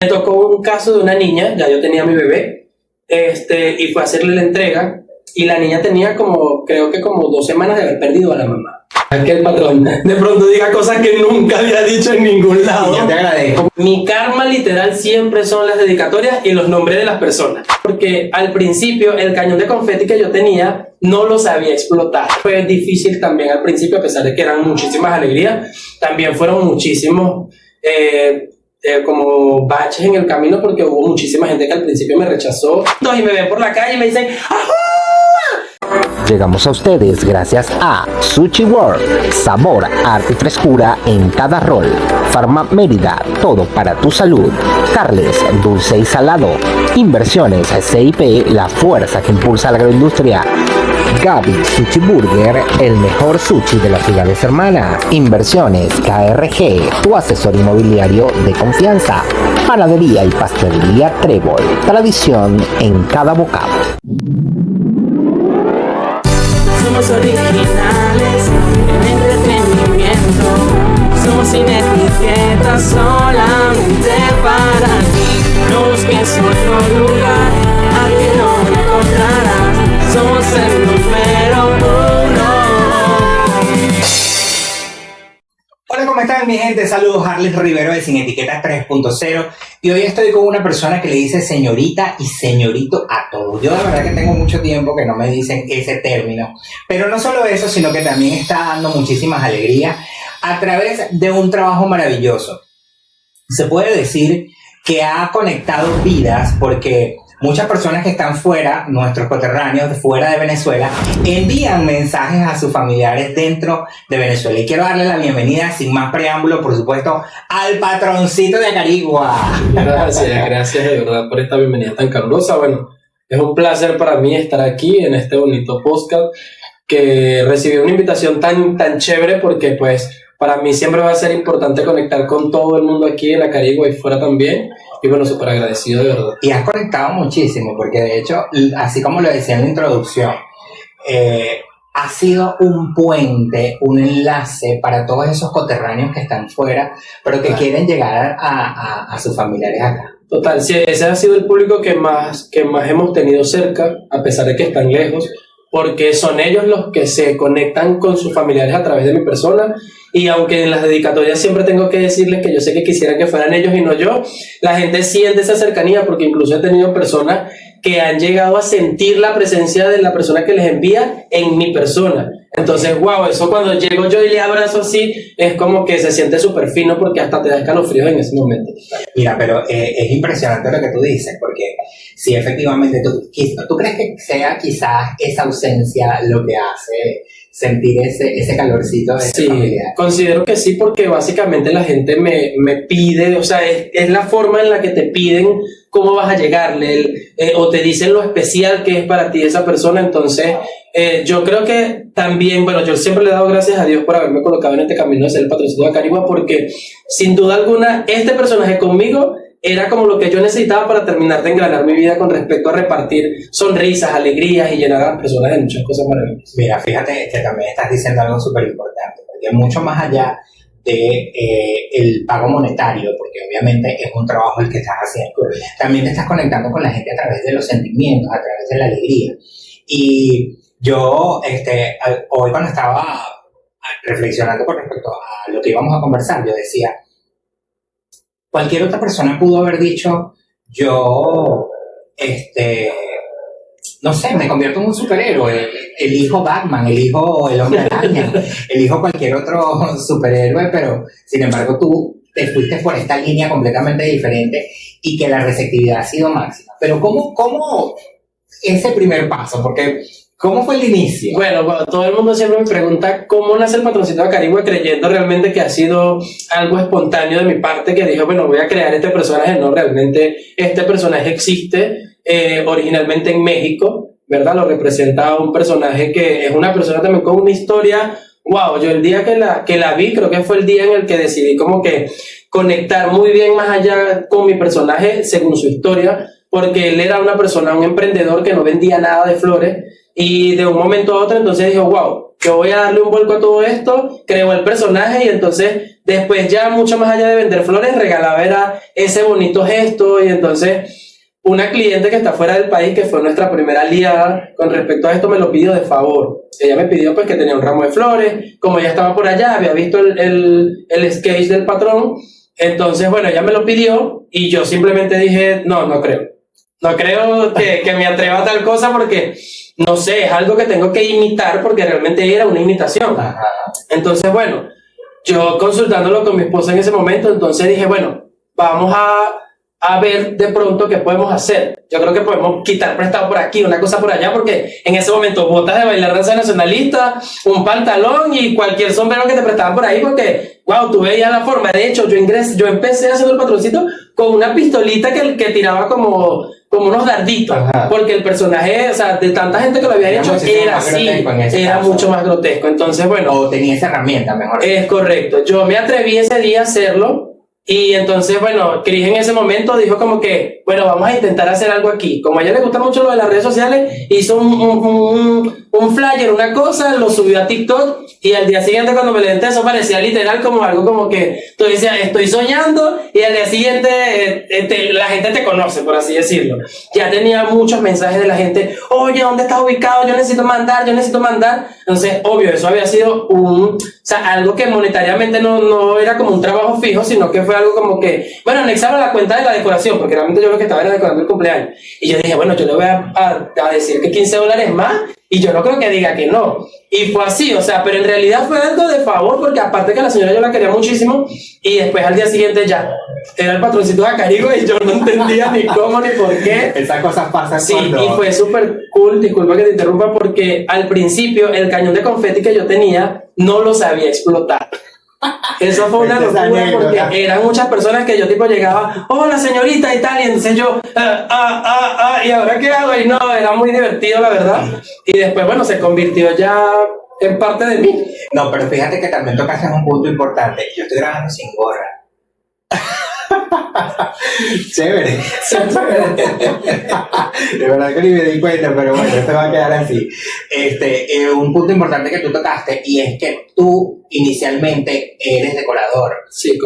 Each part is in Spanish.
tocó un caso de una niña, ya yo tenía mi bebé, y fue a hacerle la entrega, y la niña tenía creo que como 2 semanas de haber perdido a la mamá. Que el patrón de pronto diga cosas que nunca había dicho en ningún lado. Yo te agradezco. Mi karma literal siempre son las dedicatorias y los nombres de las personas, porque al principio el cañón de confeti que yo tenía no lo sabía explotar. Fue difícil también al principio, a pesar de que eran muchísimas alegrías, también fueron muchísimos como baches en el camino, porque hubo muchísima gente que al principio me rechazó y me ven por la calle y me dicen ¡ajá! Llegamos a ustedes gracias a Sushi World, sabor, arte y frescura en cada rol. Farma Mérida, todo para tu salud. Carles, dulce y salado. Inversiones CIP, la fuerza que impulsa la agroindustria. Gaby Sushi Burger, el mejor sushi de las ciudades hermanas. Inversiones KRG, tu asesor inmobiliario de confianza. Panadería y pastelería Trébol, tradición en cada bocado. Somos originales en entretenimiento, somos sin etiquetas, solamente para ti. No busques otro lugar, aquí no encontrarás, somos el número 1. Hola, ¿cómo están mi gente? Saludos, Harles Rivero de Sin Etiquetas 3.0, y hoy estoy con una persona que le dice señorita y señorito a todo. Yo de verdad que tengo mucho tiempo que no me dicen ese término, pero no solo eso, sino que también está dando muchísimas alegrías a través de un trabajo maravilloso. Se puede decir que ha conectado vidas, porque muchas personas que están fuera, nuestros coterráneos fuera de Venezuela, envían mensajes a sus familiares dentro de Venezuela. Y quiero darle la bienvenida, sin más preámbulo, por supuesto, al patroncito de Acarigua. Gracias de verdad por esta bienvenida tan calurosa. Bueno, es un placer para mí estar aquí en este bonito podcast, que recibí una invitación tan chévere, porque pues para mí siempre va a ser importante conectar con todo el mundo aquí en Acarigua y fuera también. Y bueno, súper agradecido de verdad. Y has conectado muchísimo, porque de hecho, así como lo decía en la introducción, ha sido un puente, un enlace para todos esos coterráneos que están fuera, pero que quieren llegar a sus familiares acá. Total, sí, ese ha sido el público que más hemos tenido cerca, a pesar de que están lejos, porque son ellos los que se conectan con sus familiares a través de mi persona. Y aunque en las dedicatorias siempre tengo que decirles que yo sé que quisiera que fueran ellos y no yo, la gente siente esa cercanía, porque incluso he tenido personas que han llegado a sentir la presencia de la persona que les envía en mi persona. Entonces, wow, eso cuando llego yo y le abrazo así, es como que se siente súper fino, porque hasta te da escalofríos en ese momento. Mira, pero es impresionante lo que tú dices, porque si efectivamente tú crees que sea quizás esa ausencia lo que hace sentir ese calorcito de esa familia. Considero que sí, porque básicamente la gente me pide, o sea, es la forma en la que te piden cómo vas a llegarle, o te dicen lo especial que es para ti esa persona. Entonces, yo creo que también, bueno, yo siempre le he dado gracias a Dios por haberme colocado en este camino de ser el patroncito de Acarigua, porque sin duda alguna, este personaje conmigo era como lo que yo necesitaba para terminar de engranar mi vida con respecto a repartir sonrisas, alegrías y llenar a las personas de muchas cosas maravillosas. Mira, fíjate que también estás diciendo algo súper importante, porque mucho más allá de el pago monetario, porque obviamente es un trabajo el que estás haciendo, también te estás conectando con la gente a través de los sentimientos, a través de la alegría. Y yo, hoy cuando estaba reflexionando con respecto a lo que íbamos a conversar, yo decía, cualquier otra persona pudo haber dicho, yo, no sé, me convierto en un superhéroe, elijo Batman, elijo el Hombre Araña, elijo cualquier otro superhéroe, pero sin embargo tú te fuiste por esta línea completamente diferente y que la receptividad ha sido máxima. Pero ¿cómo ese primer paso? Porque ¿cómo fue el inicio? Bueno, todo el mundo siempre me pregunta cómo nace el patroncito de Acarigua, creyendo realmente que ha sido algo espontáneo de mi parte, que dijo, bueno, voy a crear este personaje. No, realmente este personaje existe originalmente en México, ¿verdad? Lo representa un personaje que es una persona también con una historia. Wow, yo el día que la vi, creo que fue el día en el que decidí como que conectar muy bien más allá con mi personaje según su historia, porque él era una persona, un emprendedor que no vendía nada de flores, y de un momento a otro entonces dijo, wow, yo voy a darle un vuelco a todo esto, creo el personaje y entonces después ya mucho más allá de vender flores, regalaba era ese bonito gesto y entonces una cliente que está fuera del país, que fue nuestra primera aliada con respecto a esto, me lo pidió de favor. Ella me pidió pues que tenía un ramo de flores, como ella estaba por allá, había visto el sketch del patrón, entonces bueno, ella me lo pidió y yo simplemente dije, no creo. No creo que me atreva a tal cosa porque, no sé, es algo que tengo que imitar porque realmente era una imitación. Entonces bueno, yo consultándolo con mi esposa en ese momento, entonces dije, bueno, vamos a ver de pronto qué podemos hacer. Yo creo que podemos quitar prestado por aquí, una cosa por allá, porque en ese momento botas de bailar danza nacionalista, un pantalón y cualquier sombrero que te prestaban por ahí, porque, wow, tú veías la forma. De hecho, yo empecé haciendo el patroncito con una pistolita que tiraba como unos darditos, porque el personaje, o sea, de tanta gente que lo había hecho, era así, era mucho más grotesco. Entonces, bueno. O tenía esa herramienta, mejor. Es correcto. Yo me atreví ese día a hacerlo. Y entonces, bueno, Cris en ese momento dijo como que, bueno, vamos a intentar hacer algo aquí. Como a ella le gusta mucho lo de las redes sociales, hizo un flyer, una cosa, lo subió a TikTok y al día siguiente cuando me levanté eso parecía literal como algo como que tú decías, estoy soñando y al día siguiente la gente te conoce, por así decirlo. Ya tenía muchos mensajes de la gente, oye, ¿dónde estás ubicado? Yo necesito mandar. Entonces, obvio, eso había sido algo que monetariamente no era como un trabajo fijo, sino que fue algo como que, bueno, anexaron la cuenta de la decoración, porque realmente yo lo que estaba era decorando el cumpleaños. Y yo dije, bueno, yo le voy a decir que $15 más, y yo no creo que diga que no. Y fue así, o sea, pero en realidad fue algo de favor, porque aparte que la señora yo la quería muchísimo, y después al día siguiente ya era el patroncito de Acarigua y yo no entendía ni cómo ni por qué. Esas cosas pasan. Sí, cuando... y fue súper cool, disculpa que te interrumpa, porque al principio el cañón de confeti que yo tenía no lo sabía explotar. Eso fue una locura porque eran muchas personas que yo tipo llegaba, hola señorita y tal, y entonces yo, y ahora qué hago, y no, era muy divertido la verdad, y después bueno, se convirtió ya en parte de mí. No, pero fíjate que también tocaste un punto importante, yo estoy grabando sin gorra. Chévere. De verdad que ni me di cuenta, pero bueno, esto va a quedar así. Un punto importante que tú tocaste, y es que tú inicialmente eres decorador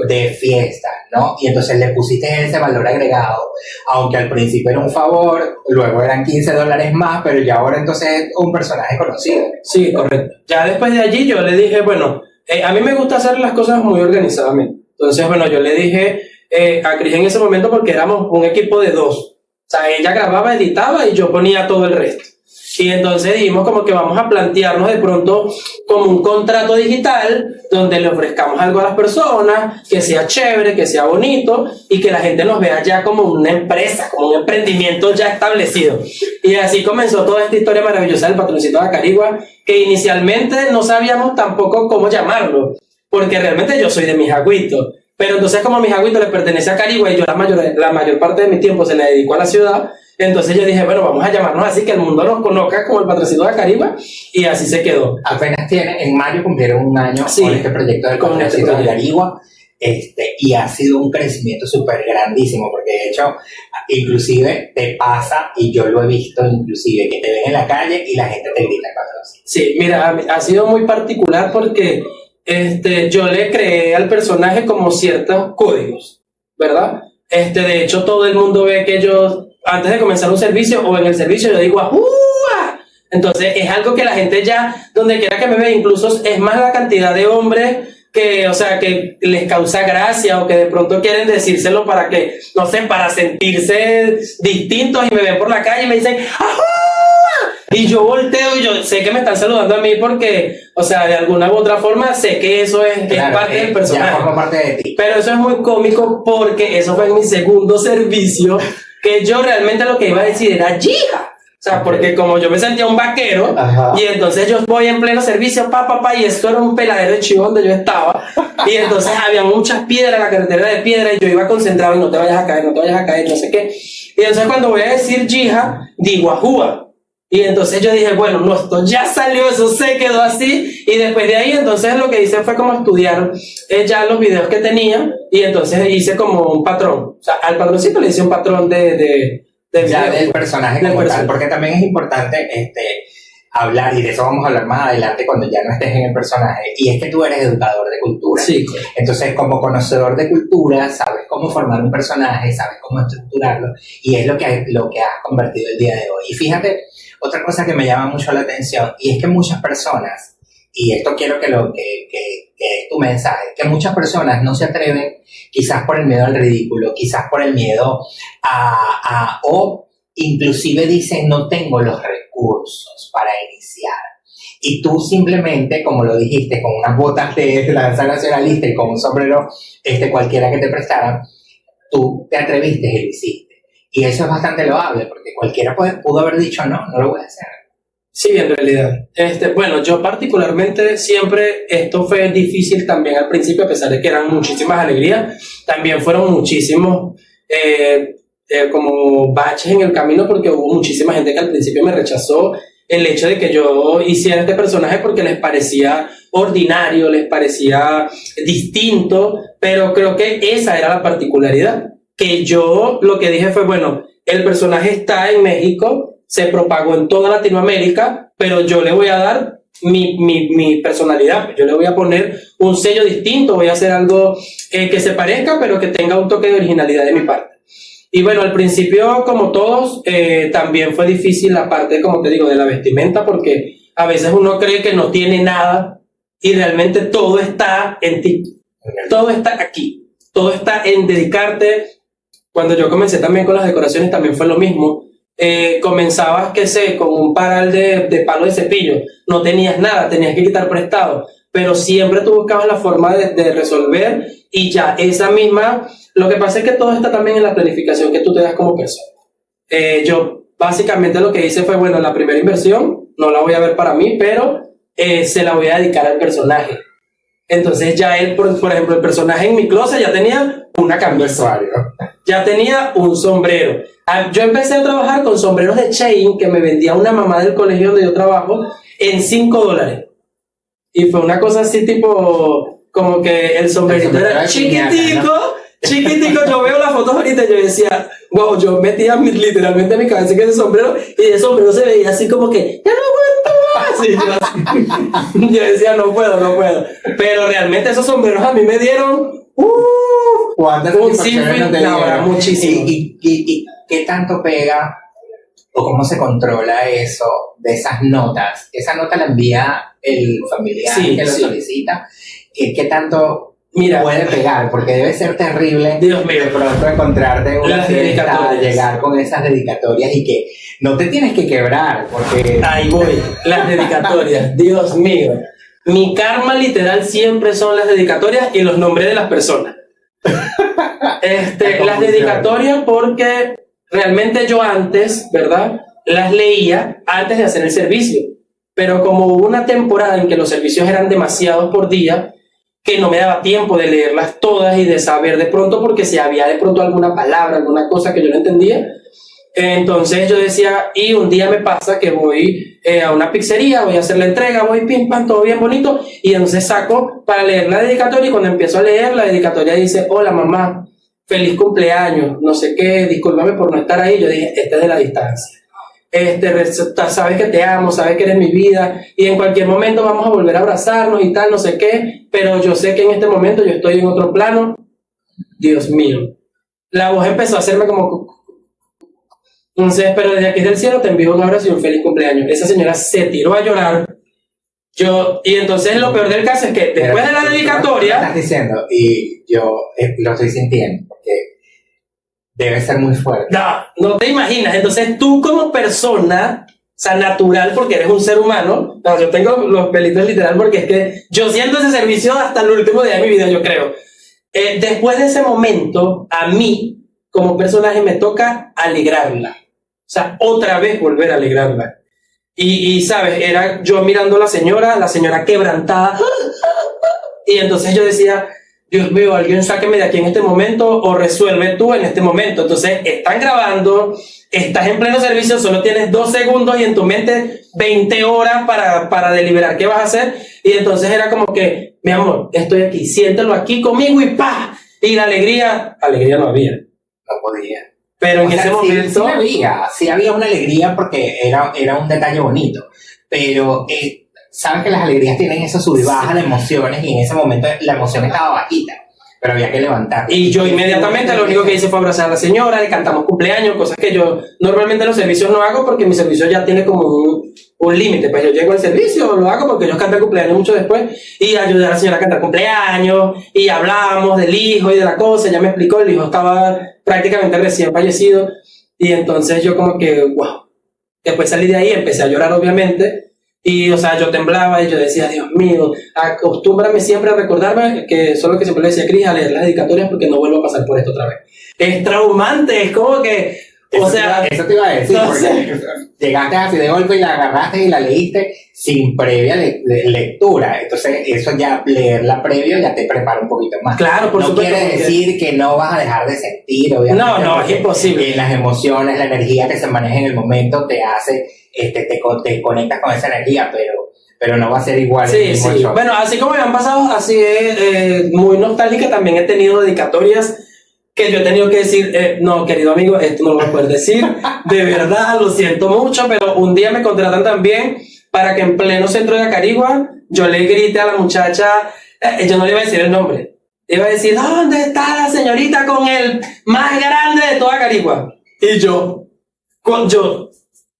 de fiestas, ¿no? Y entonces le pusiste ese valor agregado, aunque al principio era un favor, luego eran $15 más, pero ya ahora entonces es un personaje conocido. Sí, correcto. Ya después de allí yo le dije, bueno, a mí me gusta hacer las cosas muy organizadamente. Entonces, bueno, yo le dije a Cris en ese momento, porque éramos un equipo de 2. O sea, ella grababa, editaba y yo ponía todo el resto. Y entonces dijimos como que vamos a plantearnos de pronto como un contrato digital donde le ofrezcamos algo a las personas, que sea chévere, que sea bonito y que la gente nos vea ya como una empresa, como un emprendimiento ya establecido. Y así comenzó toda esta historia maravillosa del patroncito de Acarigua, que inicialmente no sabíamos tampoco cómo llamarlo, porque realmente yo soy de Mijagüito. Pero entonces como Mijagüito le pertenece a Acarigua y yo la mayor parte de mi tiempo se le dedico a la ciudad, entonces yo dije, bueno, vamos a llamarnos así, que el mundo nos conozca como el patroncito de Acarigua, y así se quedó. Apenas en mayo cumplieron un año con este proyecto del patroncito de Acarigua, y ha sido un crecimiento súper grandísimo, porque de hecho, inclusive te pasa, y yo lo he visto inclusive, que te ven en la calle y la gente te grita el patroncito. Sí, mira, ha sido muy particular porque yo le creé al personaje como ciertos códigos, ¿verdad? De hecho, todo el mundo ve que yo, antes de comenzar un servicio o en el servicio, yo digo ¡ahúa! Entonces, es algo que la gente ya, donde quiera que me ve, incluso es más la cantidad de hombres que, o sea, que les causa gracia o que de pronto quieren decírselo para que, no sé, para sentirse distintos y me ven por la calle y me dicen ¡ahúa! Y yo volteo y yo sé que me están saludando a mí porque, o sea, de alguna u otra forma sé que eso es parte del personaje. Ya forma parte de ti. Pero eso es muy cómico porque eso fue en mi segundo servicio, que yo realmente lo que iba a decir era ¡yija! O sea, porque como yo me sentía un vaquero, y entonces yo voy en pleno servicio, y esto era un peladero de chivo donde yo estaba, y entonces había muchas piedras, la carretera de piedra, y yo iba concentrado y no te vayas a caer, no sé qué. Y entonces cuando voy a decir yija, digo ajúa. Y entonces yo dije, bueno, no, esto ya salió, eso se quedó así. Y después de ahí, entonces lo que hice fue como estudiar ya los videos que tenía. Y entonces hice como un patrón. O sea, al patroncito le hice un patrón de ya video, del personaje como tal. Porque también es importante, hablar, y de eso vamos a hablar más adelante cuando ya no estés en el personaje, y es que tú eres educador de cultura. Sí. Entonces, como conocedor de cultura, sabes cómo formar un personaje, sabes cómo estructurarlo, y es lo que has convertido el día de hoy. Y fíjate, otra cosa que me llama mucho la atención, y es que muchas personas, y esto quiero que es tu mensaje, que muchas personas no se atreven, quizás por el miedo al ridículo, quizás por el miedo o inclusive dicen no tengo los recursos para iniciar. Y tú simplemente, como lo dijiste, con unas botas de danza nacionalista y con un sombrero cualquiera que te prestaran, tú te atreviste y lo hiciste. Y eso es bastante loable, porque cualquiera pudo haber dicho no lo voy a hacer. Sí, en realidad. Bueno, yo particularmente siempre, esto fue difícil también al principio, a pesar de que eran muchísimas alegrías, también fueron muchísimos como baches en el camino, porque hubo muchísima gente que al principio me rechazó el hecho de que yo hiciera este personaje porque les parecía ordinario, les parecía distinto, pero creo que esa era la particularidad, que yo lo que dije fue, bueno, el personaje está en México, se propagó en toda Latinoamérica, pero yo le voy a dar mi personalidad, yo le voy a poner un sello distinto, voy a hacer algo que se parezca, pero que tenga un toque de originalidad de mi parte. Y bueno, al principio, como todos, también fue difícil la parte, como te digo, de la vestimenta, porque a veces uno cree que no tiene nada y realmente todo está en ti, todo está aquí, todo está en dedicarte. Cuando yo comencé también con las decoraciones también fue lo mismo. Comenzabas, qué sé, con un paral de palo de cepillo, no tenías nada, tenías que quitar prestado, pero siempre tú buscabas la forma de resolver, y ya esa misma, lo que pasa es que todo está también en la planificación que tú te das como persona. Yo básicamente lo que hice fue, bueno, la primera inversión no la voy a ver para mí, pero se la voy a dedicar al personaje. Entonces ya él, por ejemplo, el personaje en mi closet ya tenía una camisa, ya tenía un sombrero. Yo empecé a trabajar con sombreros de Chain que me vendía una mamá del colegio donde yo trabajo en $5. Y fue una cosa así tipo, como que el sombrerito era chiquitico, ¿no? Chiquitico. Yo veo las fotos ahorita y yo decía, wow, yo metía literalmente mi cabeza en ese sombrero, y ese sombrero se veía así como que, ya no aguanto más. Y yo decía, no puedo. Pero realmente esos sombreros a mí me dieron un sinfín, muchísimo. ¿Y qué tanto pega o cómo se controla eso de esas notas? Esa nota la envía el familiar que lo solicita. ¿Qué tanto puede pegar? Porque debe ser terrible, Dios mío, de pronto encontrarte en una fiesta, llegar con esas dedicatorias y que no te tienes que quebrar, porque... Ahí voy, las dedicatorias, Dios mío. Mi karma literal siempre son las dedicatorias y los nombres de las personas. Las dedicatorias, porque realmente yo antes, ¿verdad?, las leía antes de hacer el servicio, pero como hubo una temporada en que los servicios eran demasiados por día, que no me daba tiempo de leerlas todas y de saber de pronto, porque si había de pronto alguna palabra, alguna cosa que yo no entendía, entonces yo decía, y un día me pasa que voy a una pizzería, voy a hacer la entrega, voy pim pam, todo bien bonito, y entonces saco para leer la dedicatoria, y cuando empiezo a leer la dedicatoria dice, hola mamá, feliz cumpleaños, no sé qué, discúlpame por no estar ahí. Yo dije, este es de la distancia, sabes que te amo, sabes que eres mi vida, y en cualquier momento vamos a volver a abrazarnos y tal, no sé qué, pero yo sé que en este momento yo estoy en otro plano. Dios mío, la voz empezó a hacerme como... Entonces, pero desde aquí del cielo te envío un abrazo y un feliz cumpleaños. Esa señora se tiró a llorar. Y entonces lo peor del caso es que después de la dedicatoria... Estás diciendo, y yo lo estoy sintiendo, porque debe ser muy fuerte. No te imaginas. Entonces tú como persona, o sea, natural, porque eres un ser humano, yo tengo los pelitos literal, porque es que yo siento ese servicio hasta el último día de mi vida, yo creo. Después de ese momento, a mí, como personaje, me toca alegrarla. O sea, otra vez volver a alegrarla. Y ¿sabes? Era yo mirando a la señora quebrantada. Y entonces yo decía, Dios mío, alguien sáqueme de aquí en este momento, o resuelve tú en este momento. Entonces, están grabando, estás en pleno servicio, solo tienes 2 segundos y en tu mente 20 horas para deliberar qué vas a hacer. Y entonces era como que, mi amor, estoy aquí, siéntelo aquí conmigo y ¡pah! Y la alegría no había. No podía. Pero en ese momento... Sí había una alegría, porque era un detalle bonito. pero sabes que las alegrías tienen eso sub y baja de emociones y en ese momento la emoción estaba bajita, pero había que levantar. Y yo inmediatamente lo único que hice fue abrazar a la señora, le cantamos cumpleaños, cosas que yo normalmente en los servicios no hago porque mi servicio ya tiene como un límite. Pues yo llego al servicio, lo hago porque ellos cantan cumpleaños mucho después y ayudé a la señora a cantar cumpleaños y hablamos del hijo y de la cosa. Ella me explicó, el hijo estaba prácticamente recién fallecido y entonces yo como que, wow. Después salí de ahí, empecé a llorar obviamente. Y, o sea, yo temblaba y yo decía, Dios mío, acostúmbrame siempre a recordarme que eso es lo que siempre le decía a Cris, a leer las dedicatorias porque no vuelvo a pasar por esto otra vez. Es traumante, es como que, o sea... Eso te iba a decir, porque llegaste así de golpe y la agarraste y la leíste sin previa lectura. Entonces, eso ya, leerla previo ya te prepara un poquito más. Claro, por no supuesto. No quiere decir que no vas a dejar de sentir, obviamente. No, es imposible. Las emociones, la energía que se maneja en el momento te hace... te conectas con esa energía, pero no va a ser igual. Sí. Bueno, así como me han pasado, así muy nostálgica, también he tenido dedicatorias que yo he tenido que decir, no, querido amigo, esto no lo voy a poder decir, de verdad, lo siento mucho, pero un día me contratan también para que en pleno centro de Acarigua yo le grite a la muchacha, yo no le iba a decir el nombre, iba a decir, ¿dónde está la señorita con el más grande de toda Acarigua? Y yo,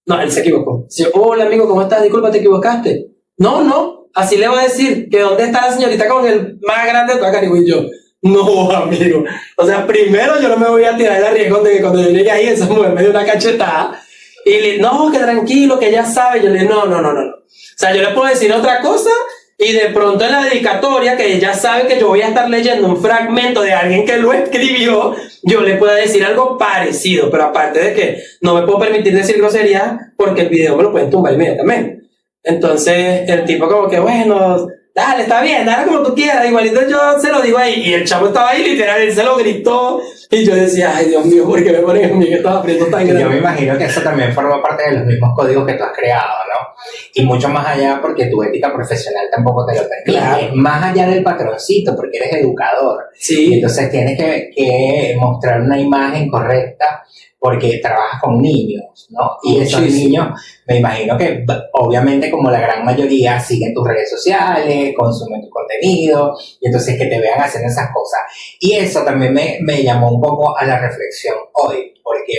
no, él se equivocó. Dice, hola amigo, ¿cómo estás? Disculpa, ¿te equivocaste? No, así le voy a decir que dónde está la señorita con el más grande de toda Acarigua. Y yo, no, amigo. O sea, primero yo no me voy a tirar el arriesgón de que cuando yo llegue ahí esa mujer me dio una cachetada. Y no, que tranquilo, que ya sabe. Yo le dije, no. O sea, yo le puedo decir otra cosa y de pronto en la dedicatoria, que ella sabe que yo voy a estar leyendo un fragmento de alguien que lo escribió, yo le puedo decir algo parecido, pero aparte de que no me puedo permitir decir grosería porque el video me lo pueden tumbar inmediatamente. Entonces el tipo como que, bueno, dale, está bien, dale como tú quieras, igualito yo se lo digo ahí, y el chavo estaba ahí literal, él se lo gritó, y yo decía, ay Dios mío, ¿por qué me ponen a mí que estaba apretando tan grande? Yo me imagino que eso también forma parte de los mismos códigos que tú has creado, ¿no? Y mucho más allá porque tu ética profesional tampoco te lo permite. Claro. Más allá del patroncito, porque eres educador. Sí. Entonces tienes que mostrar una imagen correcta porque trabajas con niños, ¿no? Y esos niños, me imagino que obviamente como la gran mayoría siguen tus redes sociales, consumen tu contenido, y entonces que te vean haciendo esas cosas. Y eso también me llamó un poco a la reflexión hoy, porque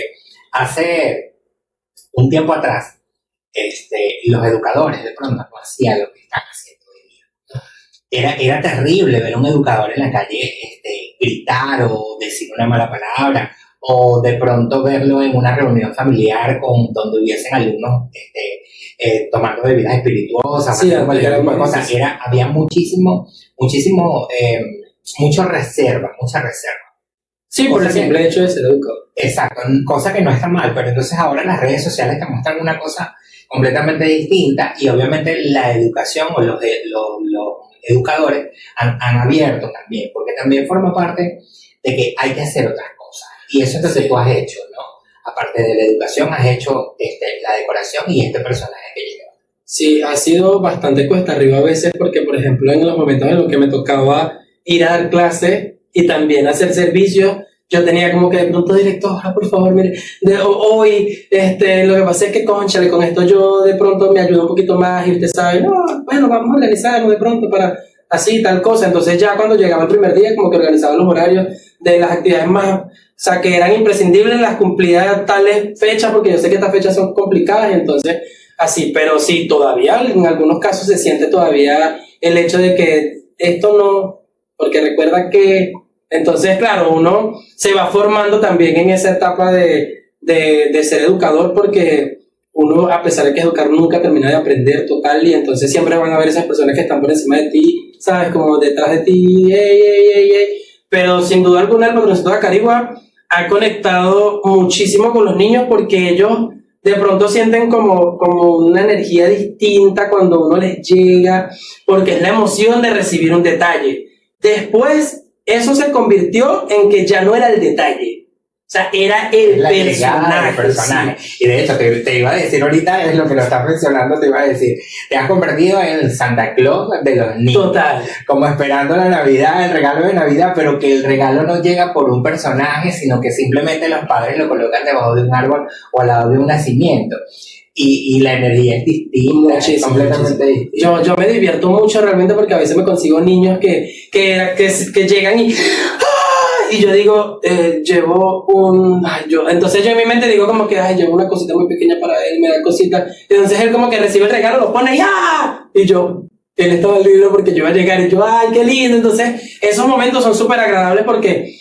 hace un tiempo atrás, los educadores de pronto no hacían lo que están haciendo hoy día. Era terrible ver a un educador en la calle gritar o decir una mala palabra, o de pronto verlo en una reunión familiar donde hubiesen alumnos tomando bebidas espirituosas, cualquier tipo de cosa. Había mucha reserva. Sí, por el simple hecho de ser educador. Exacto, cosa que no está mal, pero entonces ahora las redes sociales te muestran una cosa completamente distinta y obviamente la educación o los educadores han abierto también, porque también forma parte de que hay que hacer otras cosas. Y eso es lo que tú has hecho, ¿no? Aparte de la educación, has hecho la decoración y este personaje que lleva. Sí, ha sido bastante cuesta arriba a veces porque, por ejemplo, en los momentos en los que me tocaba ir a dar clase y también hacer servicio, yo tenía como que de pronto, directora, por favor, mire, hoy, lo que pasa es que, cónchale, con esto yo de pronto me ayudo un poquito más y usted sabe, no, bueno, vamos a organizarnos de pronto para así, tal cosa. Entonces ya cuando llegaba el primer día, como que organizaba los horarios de las actividades más, o sea, que eran imprescindibles las cumplidas tales fechas, porque yo sé que estas fechas son complicadas, y entonces así, pero sí, todavía en algunos casos se siente todavía el hecho de que esto no, porque recuerda que, entonces claro, uno se va formando también en esa etapa de ser educador, porque uno, a pesar de que educar, nunca termina de aprender total, y entonces siempre van a haber esas personas que están por encima de ti, sabes, como detrás de ti, pero sin duda alguna el patroncito de Acarigua ha conectado muchísimo con los niños, porque ellos de pronto sienten como una energía distinta cuando uno les llega, porque es la emoción de recibir un detalle. Después eso se convirtió en que ya no era el detalle, o sea, era el personaje. Sí. Y de hecho, te iba a decir ahorita, es lo que lo estás mencionando, te iba a decir, te has convertido en el Santa Claus de los niños. Total. Como esperando la Navidad, el regalo de Navidad, pero que el regalo no llega por un personaje, sino que simplemente los padres lo colocan debajo de un árbol o al lado de un nacimiento. y la energía es distinta, es Muchísimo, completamente distinta. Yo me divierto mucho realmente porque a veces me consigo niños que llegan y yo digo, entonces yo en mi mente digo como que, llevo una cosita muy pequeña para él, me da cosita, entonces él como que recibe el regalo, lo pone y yo, él estaba libre porque yo iba a llegar y yo, ay, qué lindo, entonces esos momentos son súper agradables porque,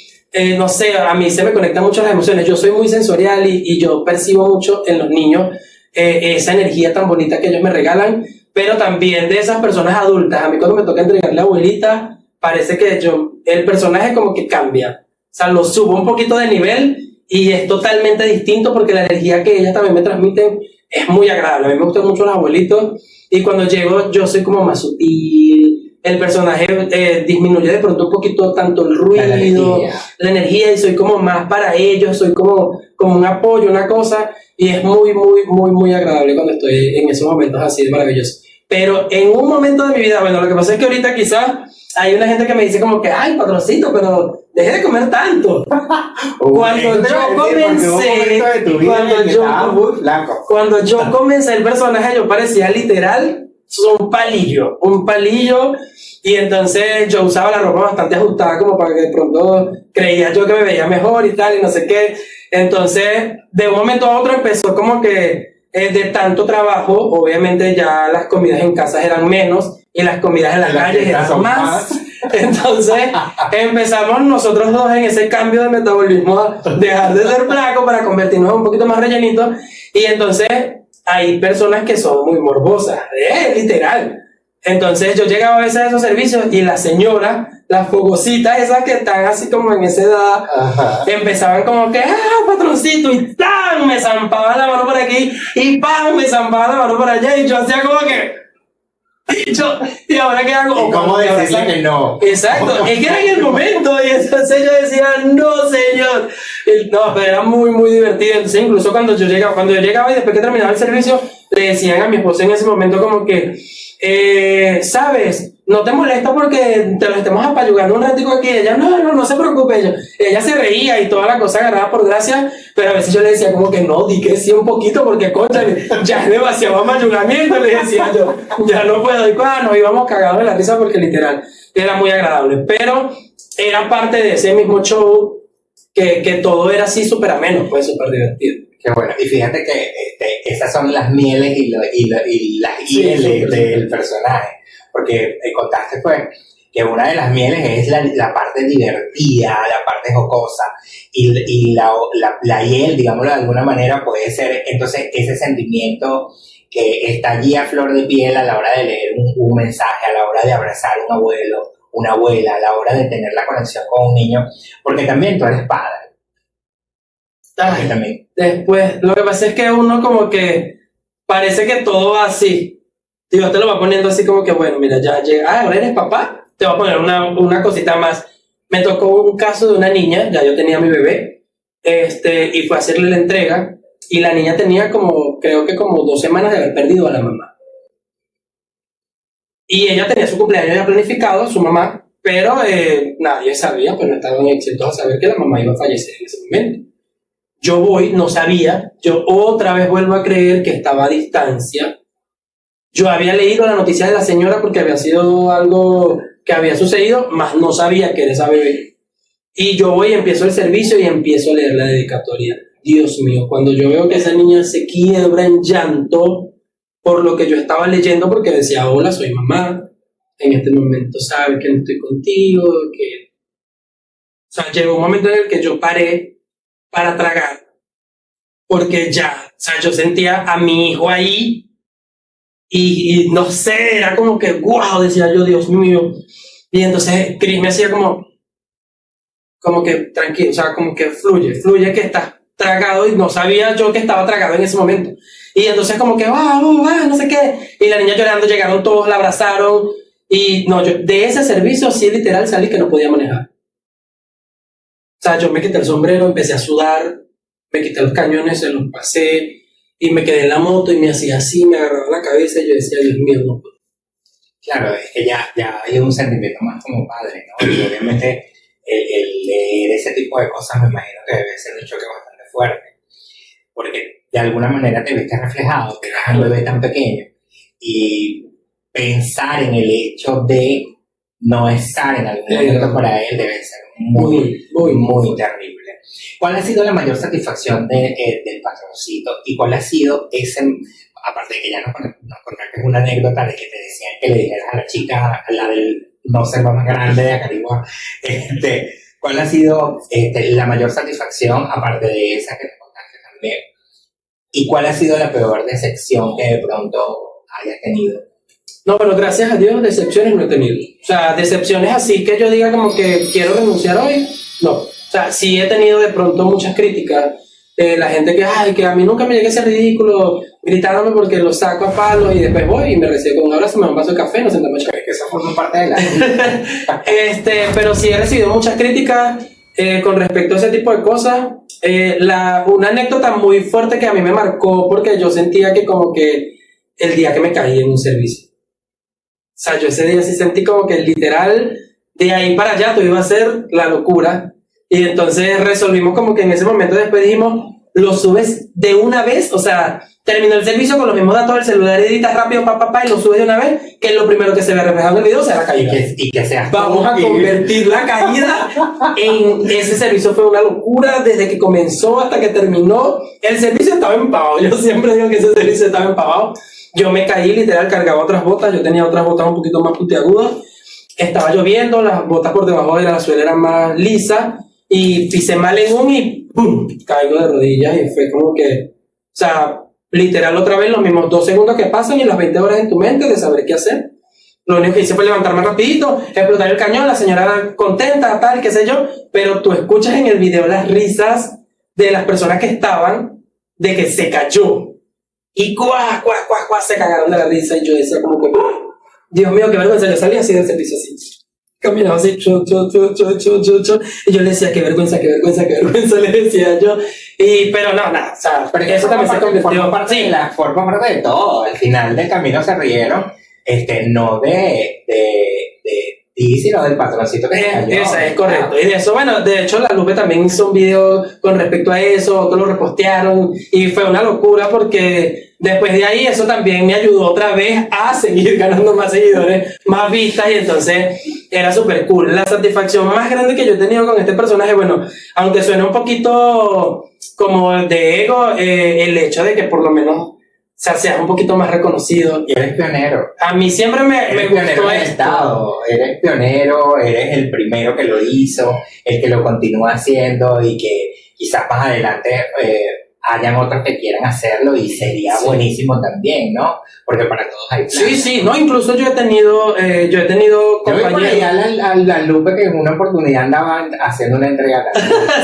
no sé, a mí se me conectan mucho las emociones, yo soy muy sensorial y yo percibo mucho en los niños esa energía tan bonita que ellos me regalan, pero también de esas personas adultas, a mí cuando me toca entregarle a abuelita, parece que el personaje como que cambia, o sea, lo subo un poquito de nivel y es totalmente distinto porque la energía que ellas también me transmiten es muy agradable. A mí me gustan mucho los abuelitos y cuando llego yo soy como más sutil, el personaje disminuye de pronto un poquito tanto el ruido, la energía y soy como más para ellos, soy como un apoyo, una cosa, y es muy, muy, muy, muy agradable cuando estoy en esos momentos así de maravillosos. Pero en un momento de mi vida, bueno, lo que pasa es que ahorita quizás hay una gente que me dice como que, ay, patroncito, pero deje de comer tanto. Cuando yo comencé el personaje, yo parecía literal un palillo, y entonces yo usaba la ropa bastante ajustada como para que de pronto creía yo que me veía mejor y tal, y no sé qué. Entonces, de un momento a otro empezó como que de tanto trabajo, obviamente ya las comidas en casa eran menos y las comidas en la calle eran más. Entonces empezamos nosotros dos en ese cambio de metabolismo a dejar de ser flaco para convertirnos en un poquito más rellenitos, y entonces hay personas que son muy morbosas, literal. Entonces yo llegaba a veces a esos servicios y las señoras, las fogositas esas que están así como en esa edad, empezaban como que, patroncito, y ¡tan! Me zampaban la mano por aquí y ¡pam! Me zampaban la mano por allá, y yo hacía como que, y ahora qué hago, ¿cómo decirle que no? Exacto, es que era en el momento, y entonces yo decía, no señor, no, pero era muy, muy divertido. Entonces incluso cuando yo llegaba y después que terminaba el servicio, le decían a mi esposa en ese momento como que, sabes, no te molesta porque te lo estemos apayugando un ratico aquí. Ella, no se preocupe. Ella se reía y toda la cosa agarraba por gracia, pero a veces yo le decía como que no, di que sí un poquito porque, cónchale, ya es demasiado apayugamiento, le decía yo, ya no puedo. Y nos íbamos cagados de la risa porque literal era muy agradable, pero era parte de ese mismo show que todo era así súper ameno, pues súper divertido. Qué bueno, y fíjate que esas son las mieles y las hieles del personaje, porque contaste pues que una de las mieles es la parte divertida, la parte jocosa, y la hiel, digámoslo de alguna manera, puede ser entonces ese sentimiento que está allí a flor de piel a la hora de leer un mensaje, a la hora de abrazar a un abuelo, una abuela, a la hora de tener la conexión con un niño, porque también tú eres padre. También. Después, lo que pasa es que uno como que parece que todo va así. Dios te lo va poniendo así como que, bueno, mira, ya llega, ahora eres papá, te va a poner una cosita más. Me tocó un caso de una niña, ya yo tenía mi bebé, y fue a hacerle la entrega, y la niña tenía creo que como 2 semanas de haber perdido a la mamá. Y ella tenía su cumpleaños ya planificado, su mamá, pero nadie sabía, pues no estaban exentos a saber que la mamá iba a fallecer en ese momento. Yo voy, no sabía, yo otra vez vuelvo a creer que estaba a distancia. Yo había leído la noticia de la señora porque había sido algo que había sucedido, mas no sabía que era esa bebé. Y yo voy, empiezo el servicio y empiezo a leer la dedicatoria. Dios mío, cuando yo veo que esa niña se quiebra en llanto por lo que yo estaba leyendo, porque decía, hola, soy mamá, en este momento sabes que no estoy contigo, que... O sea, llegó un momento en el que yo paré para tragar, porque ya, o sea, yo sentía a mi hijo ahí y no sé, era como que wow, decía yo, Dios mío. Y entonces Chris me hacía como que tranquilo, o sea, como que fluye que estás tragado, y no sabía yo que estaba tragado en ese momento. Y entonces como que no sé qué, y la niña llorando, llegaron todos, la abrazaron, y no, yo de ese servicio sí literal salí que no podía manejar. O sea, yo me quité el sombrero, empecé a sudar, me quité los cañones, se los pasé, y me quedé en la moto y me hacía así, me agarraba la cabeza y yo decía, Dios mío, no puedo. Claro, es que ya hay un sentimiento más como padre, ¿no? Y obviamente el leer ese tipo de cosas me imagino que debe ser un choque bastante fuerte, porque de alguna manera te viste reflejado, que eras un bebé tan pequeño, y pensar en el hecho de no estar en algún momento para él debe ser muy terrible. ¿Cuál ha sido la mayor satisfacción del patroncito? ¿Y cuál ha sido ese, aparte de que ya nos contaste una anécdota de que te decían que le dijeras a la chica, a la del no ser más grande de Acarigua, cuál ha sido la mayor satisfacción, aparte de esa que nos contaste también? ¿Y cuál ha sido la peor decepción que de pronto hayas tenido? No, pero gracias a Dios decepciones no he tenido. O sea, decepciones así que yo diga como que quiero renunciar hoy, no. O sea, sí he tenido de pronto muchas críticas. La gente que, ay, que a mí nunca me llegue ese ridículo, gritándome porque lo saco a palos y después voy y me recibo con un abrazo, me da un vaso de café, nos sentamos a Es que esa forma parte de la... Pero sí he recibido muchas críticas con respecto a ese tipo de cosas. Una anécdota muy fuerte que a mí me marcó porque yo sentía que como que el día que me caí en un servicio. O sea, yo ese día sí sentí como que literal, de ahí para allá todo iba a ser la locura. Y entonces resolvimos como que en ese momento después dijimos, lo subes de una vez, o sea, terminó el servicio con los mismos datos del celular, editas rápido, y lo subes de una vez, que es lo primero que se ve reflejado en el video, sea la caída. Y que sea. Vamos a convertir la caída en... Ese servicio fue una locura, desde que comenzó hasta que terminó, el servicio estaba empavado, yo siempre digo que ese servicio estaba empavado. Yo me caí, literal, cargaba otras botas, yo tenía otras botas un poquito más puntiagudas, estaba lloviendo, las botas por debajo de la suela eran más lisas, y pisé mal en y ¡pum! Caigo de rodillas y fue como que, o sea, literal otra vez los mismos 2 segundos que pasan y las 20 horas en tu mente de saber qué hacer. Lo único que hice fue levantarme rapidito, explotar el cañón, la señora contenta, tal, qué sé yo, pero tú escuchas en el video las risas de las personas que estaban, de que se cayó. Y se cagaron de la risa y yo decía como que, Dios mío, qué vergüenza, yo salí así del servicio así. Caminaba así, y yo le decía, qué vergüenza, le decía yo, pero no, nada, o sea, porque eso también se convirtió, forma parte de todo, al final del camino se rieron, no de ti, sino del patroncito que cayó. Eso es correcto, y de eso, bueno, de hecho la Lupe también hizo un video con respecto a eso, otros lo repostearon, y fue una locura porque después de ahí eso también me ayudó otra vez a seguir ganando más seguidores, más vistas, y entonces era súper cool. La satisfacción más grande que yo he tenido con este personaje, bueno, aunque suene un poquito como de ego, el hecho de que por lo menos seas un poquito más reconocido. Y eres pionero. A mí siempre me gustó esto. Eres pionero, eres el primero que lo hizo, el que lo continúa haciendo y que quizás más adelante hayan otros que quieran hacerlo y sería buenísimo también, ¿no? Porque para todos hay planes. Sí, no, incluso yo he tenido compañeros. Yo a la Lupe que en una oportunidad andaba haciendo una entrega.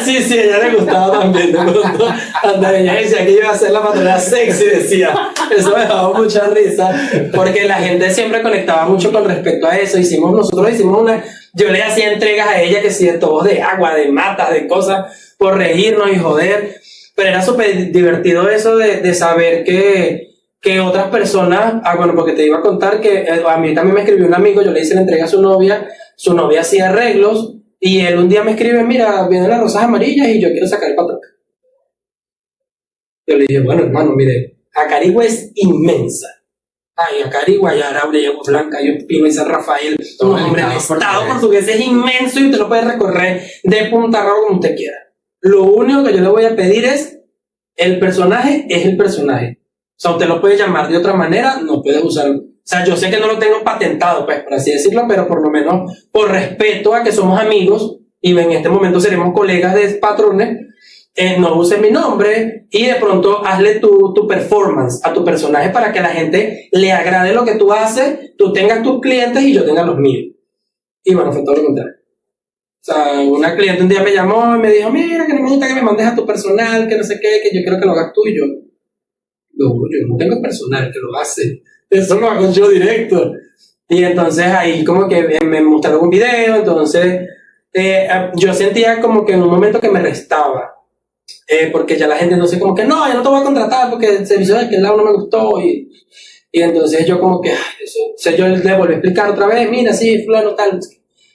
sí, a ella le gustaba también. Ella decía que iba a hacer la patrona sexy, decía. Eso me daba mucha risa, porque la gente siempre conectaba mucho con respecto a eso. Yo le hacía entregas a ella que sí, de todo, de agua, de mata, de cosas, por reírnos y joder. Pero era súper divertido eso de saber que otras personas, bueno, porque te iba a contar que a mí también me escribió un amigo, yo le hice la entrega a su novia hacía arreglos, y él un día me escribe, mira, vienen las rosas amarillas y yo quiero sacar el patrón. Yo le dije, bueno, hermano, mire, Acarigua es inmensa. Ay, Acarigua, Yarabia, Yagua Blanca, Pino y San Rafael, todo el estado portugués es inmenso y usted lo puede recorrer de punta a rabo como usted quiera. Lo único que yo le voy a pedir es, el personaje es el personaje. O sea, usted lo puede llamar de otra manera, no puede usar. O sea, yo sé que no lo tengo patentado, pues, por así decirlo, pero por lo menos por respeto a que somos amigos y en este momento seremos colegas de patrones, no uses mi nombre y de pronto hazle tu performance a tu personaje para que a la gente le agrade lo que tú haces, tú tengas tus clientes y yo tenga los míos. Y bueno, fue todo lo contrario. O sea, una cliente un día me llamó y me dijo, mira, que necesita que me mandes a tu personal, que no sé qué, que yo quiero que lo hagas tú. Y yo no tengo personal que lo hace, eso lo hago yo directo. Y entonces ahí como que me mostraron un video, entonces yo sentía como que en un momento que me restaba, porque ya la gente no sé como que, no, yo no te voy a contratar porque el servicio de aquel lado no me gustó. Y entonces yo como que, eso, o sea, yo le volví a explicar otra vez, mira, sí, fulano tal.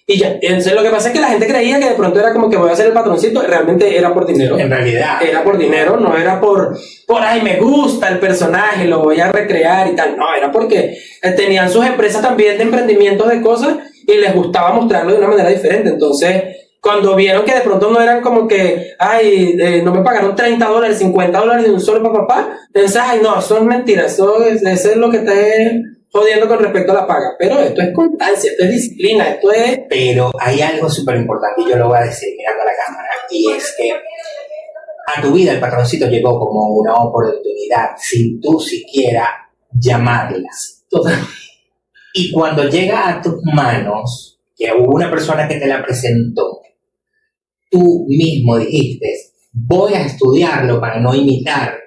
Y ya, entonces lo que pasa es que la gente creía que de pronto era como que voy a ser el patroncito, realmente era por dinero. En realidad. Era por dinero, no era por ay, me gusta el personaje, lo voy a recrear y tal. No, era porque tenían sus empresas también de emprendimientos de cosas y les gustaba mostrarlo de una manera diferente. Entonces, cuando vieron que de pronto no eran como que, ay, no me pagaron $30, $50 de un solo papá, entonces, ay, no, eso es mentira, eso es lo que te jodiendo con respecto a la paga. Pero esto es constancia, esto es disciplina, esto es... Pero hay algo súper importante y yo lo voy a decir mirando a la cámara, y es que a tu vida el patroncito llegó como una oportunidad sin tú siquiera llamarlas. Total. Y cuando llega a tus manos, que hubo una persona que te la presentó, tú mismo dijiste, voy a estudiarlo para no imitar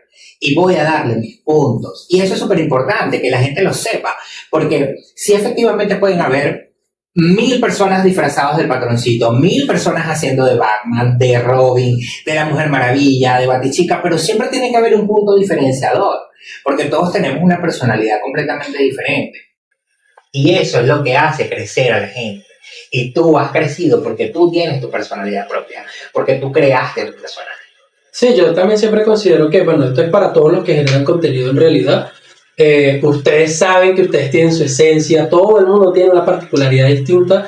y voy a darle mis puntos. Y eso es súper importante, que la gente lo sepa, porque si efectivamente pueden haber 1000 personas disfrazadas del patroncito, 1000 personas haciendo de Batman, de Robin, de la Mujer Maravilla, de Batichica, pero siempre tiene que haber un punto diferenciador, porque todos tenemos una personalidad completamente diferente. Y eso es lo que hace crecer a la gente. Y tú has crecido porque tú tienes tu personalidad propia, porque tú creaste tu personaje. Sí, yo también siempre considero que, bueno, esto es para todos los que generan contenido en realidad. Ustedes saben que ustedes tienen su esencia, todo el mundo tiene una particularidad distinta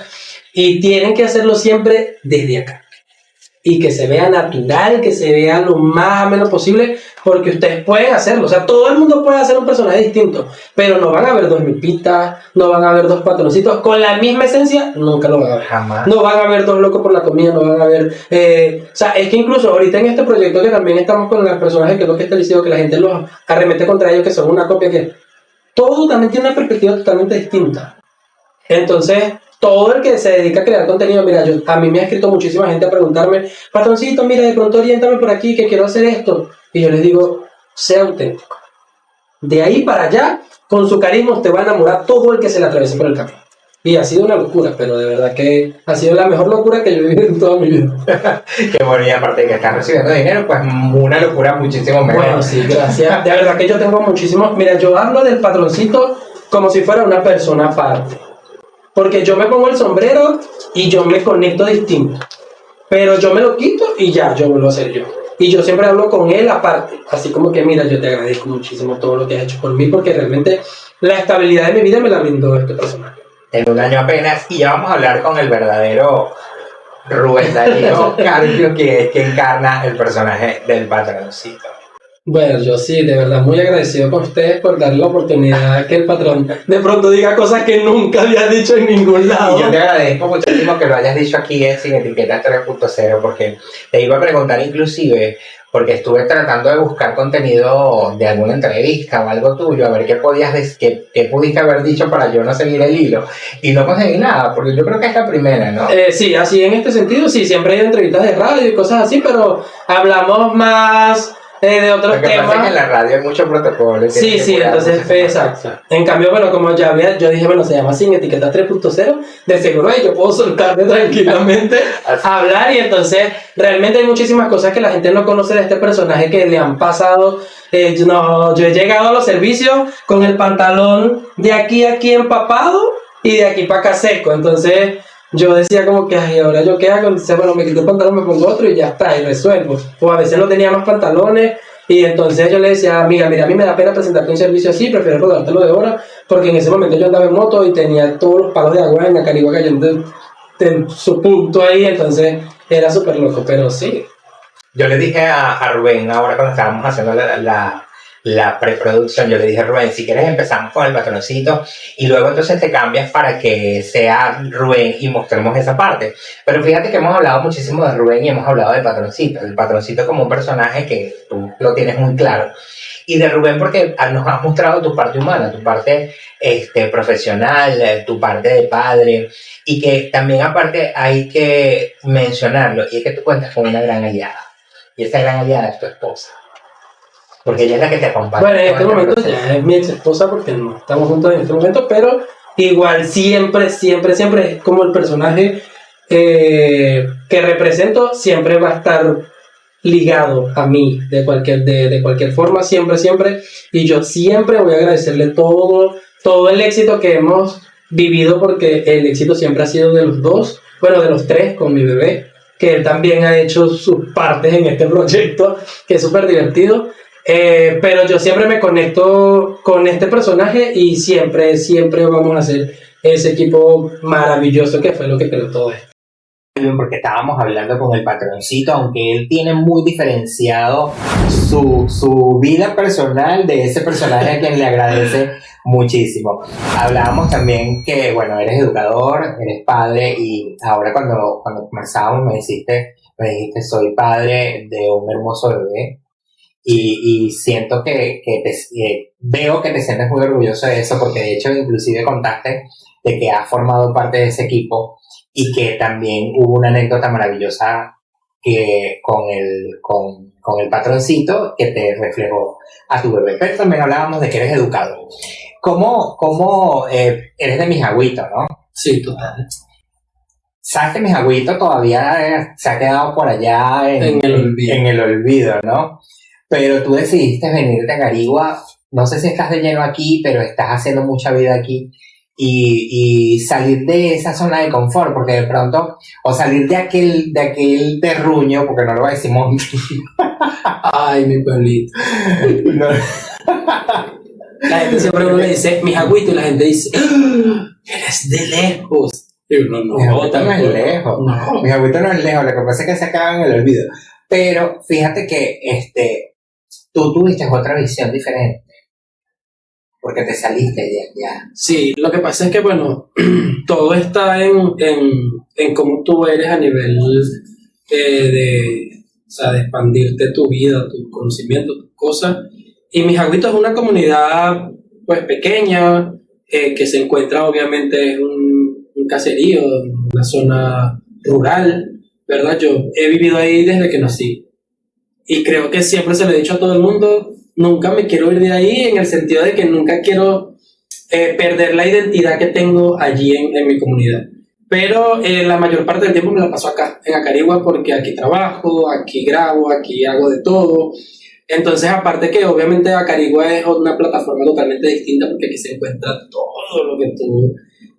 y tienen que hacerlo siempre desde acá. Y que se vea natural, que se vea lo más ameno posible, porque ustedes pueden hacerlo. O sea, todo el mundo puede hacer un personaje distinto, pero no van a ver 2 lupitas, no van a ver 2 patroncitos con la misma esencia, nunca lo van a ver. Jamás. No van a ver 2 locos por la comida, no van a ver... o sea, es que incluso ahorita en este proyecto que también estamos con los personajes, que es lo que está diciendo, que la gente los arremete contra ellos, que son una copia, que todo también tiene una perspectiva totalmente distinta. Entonces... todo el que se dedica a crear contenido, mira, a mí me ha escrito muchísima gente a preguntarme, patroncito, mira, de pronto oriéntame por aquí, que quiero hacer esto. Y yo les digo, sea auténtico. De ahí para allá, con su carisma, usted va a enamorar todo el que se le atraviese por el camino. Y ha sido una locura, pero de verdad que ha sido la mejor locura que yo he vivido en toda mi vida. Qué bueno, y aparte de que estás recibiendo dinero, pues una locura muchísimo mejor. Bueno, sí, gracias. De verdad que yo tengo muchísimo... Mira, yo hablo del patroncito como si fuera una persona aparte. Porque yo me pongo el sombrero y yo me conecto distinto. Pero yo me lo quito y ya, yo vuelvo a ser yo. Y yo siempre hablo con él aparte. Así como que, mira, yo te agradezco muchísimo todo lo que has hecho por mí, porque realmente la estabilidad de mi vida me la brindó este personaje. En un año apenas, y ya vamos a hablar con el verdadero Rubén Darío Carpio, que es que encarna el personaje del patroncito. Bueno, yo sí, de verdad, muy agradecido con ustedes por darle la oportunidad a que el patrón de pronto diga cosas que nunca había dicho en ningún lado. Y yo te agradezco muchísimo que lo hayas dicho aquí en Sin Etiqueta 3.0, porque te iba a preguntar inclusive, porque estuve tratando de buscar contenido de alguna entrevista o algo tuyo, a ver qué pudiste haber dicho para yo no seguir el hilo, y no conseguí nada, porque yo creo que es la primera, ¿no? Sí, así en este sentido, sí, siempre hay entrevistas de radio y cosas así, pero hablamos más... de otros Lo que temas. pasa es que en la radio hay mucho protocolo. Sí, entonces fue exacto. En cambio, bueno, como ya había, yo dije, bueno, se llama Sin Etiqueta 3.0, de seguro ahí yo puedo soltarme tranquilamente a hablar, y entonces realmente hay muchísimas cosas que la gente no conoce de este personaje que le han pasado. Yo he llegado a los servicios con el pantalón de aquí a aquí empapado y de aquí para acá seco, entonces... yo decía como que, ay, ahora yo qué hago, entonces, bueno, me quito el pantalón, me pongo otro y ya está, y resuelvo. O a veces no tenía más pantalones, y entonces yo le decía, amiga, mira, a mí me da pena presentarte un servicio así, prefiero rodártelo de hora, porque en ese momento yo andaba en moto y tenía todos los palos de agua en la Carigua cayendo en su punto ahí, entonces era súper loco, pero sí. Yo le dije a Rubén, ahora cuando estábamos haciendo la preproducción, yo le dije, Rubén, si quieres empezamos con el patroncito y luego entonces te cambias para que sea Rubén y mostremos esa parte. Pero fíjate que hemos hablado muchísimo de Rubén y hemos hablado del patroncito como un personaje que tú lo tienes muy claro, y de Rubén porque nos has mostrado tu parte humana, tu parte profesional, tu parte de padre, y que también aparte hay que mencionarlo, y es que tú cuentas con una gran aliada, y esa gran aliada es tu esposa. Porque ella es la que te acompaña. Bueno, en este momento ya es mi ex esposa porque no estamos juntos en este momento, pero igual siempre es como el personaje que represento, siempre va a estar ligado a mí de cualquier forma, siempre, y yo siempre voy a agradecerle todo el éxito que hemos vivido porque el éxito siempre ha sido de los dos, bueno, de los tres con mi bebé, que él también ha hecho sus partes en este proyecto, que es súper divertido. Pero yo siempre me conecto con este personaje y siempre vamos a hacer ese equipo maravilloso que fue lo que creó todo esto. Porque estábamos hablando con el patroncito, aunque él tiene muy diferenciado su vida personal de ese personaje a quien le agradece muchísimo. Hablábamos también que, bueno, eres educador, eres padre, y ahora cuando conversábamos me dijiste, soy padre de un hermoso bebé, y siento que veo que te sientes muy orgulloso de eso, porque de hecho inclusive contaste de que has formado parte de ese equipo, y que también hubo una anécdota maravillosa que con el patroncito que te reflejó a tu bebé. Pero también hablábamos de que eres educador. ¿Cómo eres de Mijagüito, no? Sí, total. Sabes que Mijagüito todavía se ha quedado por allá en el olvido, ¿no? Pero tú decidiste venirte a Carigua. No sé si estás de lleno aquí, pero estás haciendo mucha vida aquí. Y salir de esa zona de confort, porque de pronto, o salir de aquel terruño, porque no lo voy a decir monte. Ay, mi pueblito. No. La gente siempre uno le dice, Mijagüito, y la gente dice, ¡ah! Eres de lejos. Mijagüito no es lejos. No. Mijagüito no es lejos, lo que pasa es que se acaba en el olvido. Pero fíjate que tú tuviste otra visión diferente, porque te saliste de allá. Sí, lo que pasa es que, bueno, todo está en cómo tú eres a nivel de expandirte tu vida, tu conocimiento, tus cosas. Y Mijagüito es una comunidad, pues, pequeña, que se encuentra, obviamente, en un caserío, en una zona rural, ¿verdad? Yo he vivido ahí desde que nací. Y creo que siempre se lo he dicho a todo el mundo, nunca me quiero ir de ahí, en el sentido de que nunca quiero perder la identidad que tengo allí en mi comunidad. Pero la mayor parte del tiempo me la paso acá, en Acarigua, porque aquí trabajo, aquí grabo, aquí hago de todo. Entonces, aparte que obviamente Acarigua es una plataforma totalmente distinta, porque aquí se encuentra todo lo que tú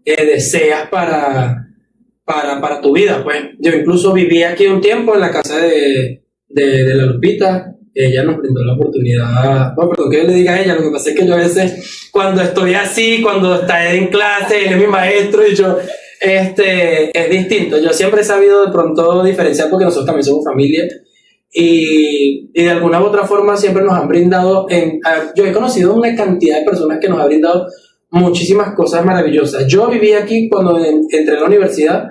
deseas para tu vida. Pues yo incluso viví aquí un tiempo en la casa de la Lupita. Ella nos brindó la oportunidad, bueno, perdón que yo le diga a ella, lo que pasa es que yo a veces cuando estoy así, cuando está en clase, él es mi maestro y yo, es distinto. Yo siempre he sabido de pronto diferenciar, porque nosotros también somos familia, y de alguna u otra forma siempre nos han brindado, yo he conocido una cantidad de personas que nos han brindado muchísimas cosas maravillosas. Yo viví aquí cuando entré a la universidad,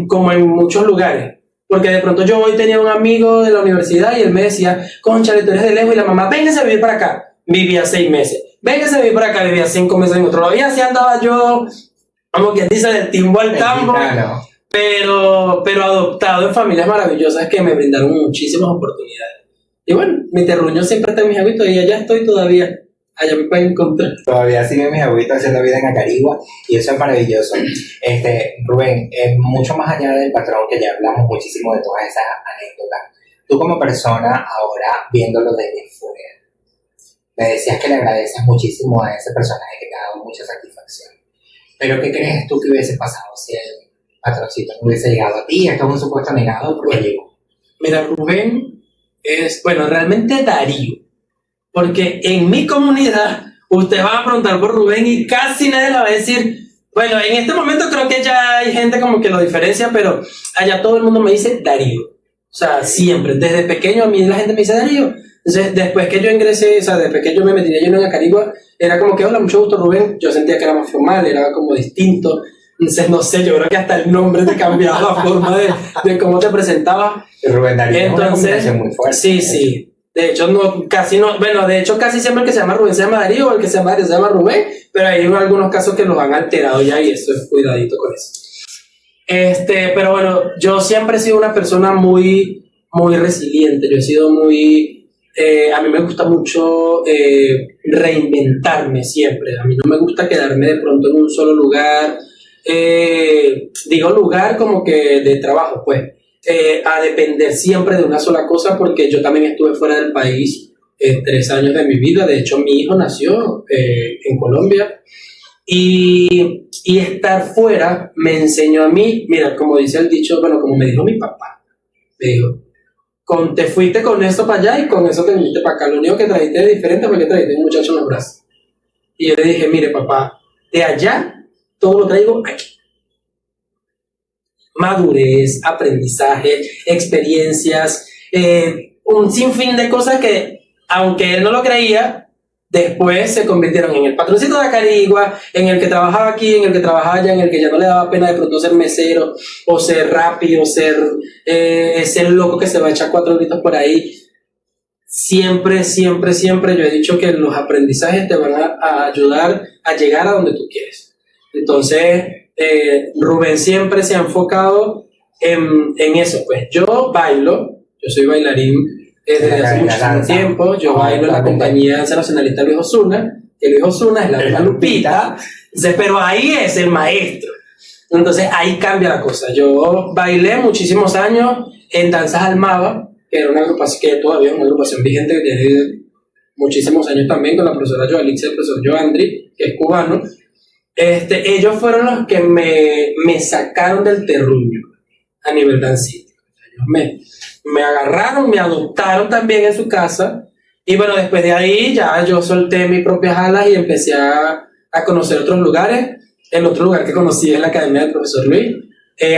como en muchos lugares. Porque de pronto yo hoy tenía un amigo de la universidad y él me decía, cónchale, tú eres de lejos, y la mamá, véngase a vivir para acá. Vivía 6 meses. Véngase a vivir para acá, vivía 5 meses en otro lado. Y así andaba yo, como quien dice, del timbo al tambo. Pero adoptado en familias maravillosas que me brindaron muchísimas oportunidades. Y bueno, mi terruño siempre está en Mijagüito y allá estoy todavía. Allá me pueden encontrar. Todavía sigue Mijagüito haciendo vida en Acarigua, y eso es maravilloso. Rubén, mucho más allá del patrón, que ya hablamos muchísimo de todas esas anécdotas, tú como persona ahora viéndolo desde fuera, me decías que le agradeces muchísimo a ese personaje que te ha dado mucha satisfacción. Pero ¿qué crees tú que hubiese pasado si el patroncito no hubiese llegado a ti? Esto es un supuesto negado, porque llegó. Mira, Rubén es, bueno, realmente Darío. Porque en mi comunidad, ustedes van a preguntar por Rubén y casi nadie le va a decir. Bueno, en este momento creo que ya hay gente como que lo diferencia, pero allá todo el mundo me dice Darío. O sea, siempre, desde pequeño a mí la gente me dice Darío. Entonces, después que yo ingresé, o sea, después que yo me metí lleno en Acarigua, era como que, hola, mucho gusto, Rubén. Yo sentía que era más formal, era como distinto. Entonces, no sé, yo creo que hasta el nombre te cambiaba la forma de cómo te presentabas. Rubén Darío. Entonces, es una muy fuerte. Sí. De hecho, casi siempre el que se llama Rubén se llama Darío, o el que se llama Darío se llama Rubén, pero hay algunos casos que los han alterado ya, y eso es cuidadito con eso. Pero bueno, yo siempre he sido una persona muy, muy resiliente. Yo he sido muy, a mí me gusta mucho reinventarme siempre. A mí no me gusta quedarme de pronto en un solo lugar. Digo lugar como que de trabajo, pues. A depender siempre de una sola cosa, porque yo también estuve fuera del país 3 años de mi vida. De hecho, mi hijo nació en Colombia, y Y estar fuera me enseñó a mí, mira, como dice el dicho, bueno, como me dijo mi papá, me dijo, te fuiste con eso para allá y con eso te viniste para acá. Lo único que trajiste de diferente fue que trajiste un muchacho en los brazos. Y yo le dije, mire papá, de allá todo lo traigo aquí. Madurez, aprendizaje, experiencias, un sinfín de cosas que, aunque él no lo creía, después se convirtieron en el patroncito de Acarigua, en el que trabajaba aquí, en el que trabajaba allá, en el que ya no le daba pena de pronto ser mesero, o ser rápido, ser loco que se va a echar 4 gritos por ahí. Siempre, siempre, siempre yo he dicho que los aprendizajes te van a ayudar a llegar a donde tú quieres. Entonces, Rubén siempre se ha enfocado en eso. Pues yo bailo, yo soy bailarín desde hace muchísimo tiempo. Yo bailo en la compañía Danza Nacionalista Luis Osuna, que Luis Osuna es la Lupita. Entonces, pero ahí es el maestro. Entonces ahí cambia la cosa. Yo bailé muchísimos años en Danzas Almaba, que era una agrupación que todavía es una agrupación vigente que tiene muchísimos años también, con la profesora Joalix y el profesor Joandri, que es cubano. Ellos fueron los que me sacaron del terruño a nivel dancístico. Ellos me agarraron, me adoptaron también en su casa, y bueno, después de ahí ya yo solté mis propias alas y empecé a conocer otros lugares. El otro lugar que conocí es la Academia del Profesor Luis.